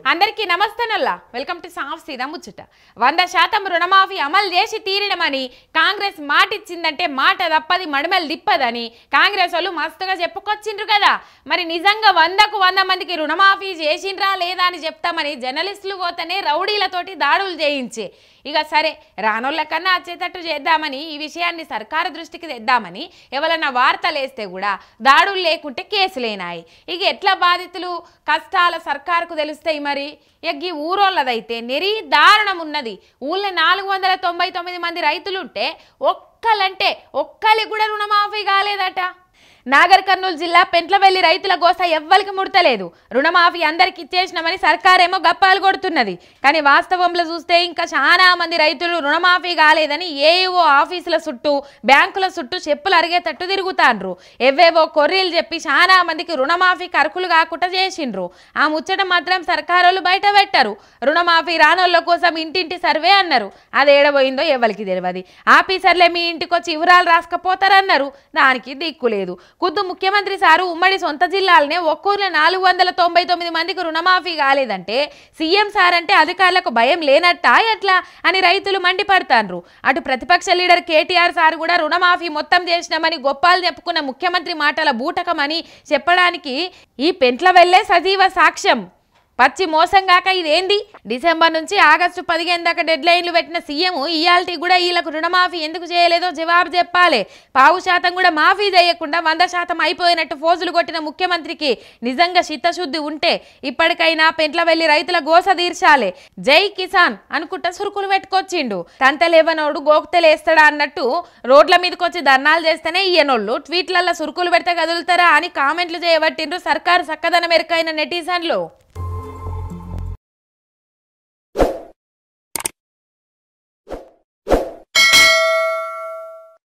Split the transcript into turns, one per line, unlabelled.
అందరికీ నమస్తేనల్లా welcome to సాఫ్ సీదా ముచ్చట 100% రుణమాఫీ అమలు చేసి తీరడమని కాంగ్రెస్ మాట ఇచ్చిందంటే మాట తప్పది మడమలు దిప్పదని కాంగ్రెస్ వాళ్ళు మస్తుగా చెప్పుకొచ్చిండ్రు కదా మరి నిజంగా 100కు 100 మందికి రుణమాఫీ చేసిండ్రా లేదా అని చెప్తామని జర్నలిస్టులు పోతేనే రౌడీలతోటి దాడులు చేయించే ఇక సరే రానోళ్ళ కన్నా వచ్చేటట్టు చేద్దామని ఈ విషయాన్ని సర్కారు దృష్టికి తెద్దామని ఎవరన్నా వార్తలేస్తే కూడా దాడులు లేకుంటే కేసులేనాయి ఇక ఎట్లా బాధితులు కష్టాల సర్కారుకు తెలుస్తాయి మరి ఇక ఈ ఊరోళ్ళదైతే నెరీ దారుణం ఉన్నది ఊళ్ళో 499 మంది రైతులుంటే ఒక్కలి కూడా రుణమాఫీ కాలేదట నాగర్ కర్నూలు జిల్లా పెంట్లవెల్లి రైతుల గోస ఎవ్వరికి ముడతలేదు రుణమాఫీ అందరికి ఇచ్చేసినామని సర్కారేమో గప్పాలు కొడుతున్నది కానీ వాస్తవంలో చూస్తే ఇంకా చాలా మంది రైతులు రుణమాఫీ కాలేదని ఏవో ఆఫీసుల చుట్టూ బ్యాంకుల చుట్టూ చెప్పులు అరిగేటట్టు తిరుగుతాండ్రు ఎవేవో కొర్రీలు చెప్పి చాలా మందికి రుణమాఫీకి అర్హులు కాకుండా చేసిండ్రు ఆ ముచ్చట మాత్రం సర్కారోళ్ళు బయట పెట్టారు రుణమాఫీ రానోళ్ళ కోసం ఇంటింటి సర్వే అన్నారు అది ఏడబోయిందో ఎవరికి తెలియదు ఆఫీసర్లే మీ ఇంటికి వచ్చి వివరాలు రాసుకపోతారన్నారు దానికి దిక్కులేదు ఖుద్దు ముఖ్యమంత్రి సారు ఉమ్మడి సొంత జిల్లాలనే ఒక్కూరులో 499 మందికి రుణమాఫీ కాలేదంటే సీఎం సార్ అంటే అధికారులకు భయం లేనట్టా ఎట్లా అని రైతులు మండిపడతాండ్రు అటు ప్రతిపక్ష లీడర్ కేటీఆర్ సార్ కూడా రుణమాఫీ మొత్తం చేసినామని గొప్పాలు చెప్పుకున్న ముఖ్యమంత్రి మాటల బూటకమని చెప్పడానికి ఈ పెంట్లవెల్లే సజీవ సాక్ష్యం పచ్చి మోసం కాక ఇదేంది డిసెంబర్ నుంచి ఆగస్టు 15 దాకా డెడ్ లైన్లు పెట్టిన సీఎం ఇయాల్టీ కూడా వీళ్ళకు రుణమాఫీ ఎందుకు చేయలేదో జవాబు చెప్పాలి 5% కూడా మాఫీ చేయకుండా 100% అయిపోయినట్టు ఫోజులు కొట్టిన ముఖ్యమంత్రికి నిజంగా చిత్తశుద్ధి ఉంటే ఇప్పటికైనా పెంట్లవెల్లి రైతుల గోస తీర్చాలి జై కిసాన్ అనుకుంటా సురుకులు పెట్టుకొచ్చిండు తంతలేవనోడు గోక్తలేస్తాడా అన్నట్టు రోడ్ల మీదకి వచ్చి ధర్నాలు చేస్తేనే ఈయనోళ్ళు ట్వీట్లలో సురుకులు పెడితే కదులుతారా అని కామెంట్లు చేయబట్టిండ్రు సర్కారు చక్కదనం ఎరుకైన నెటిజన్లు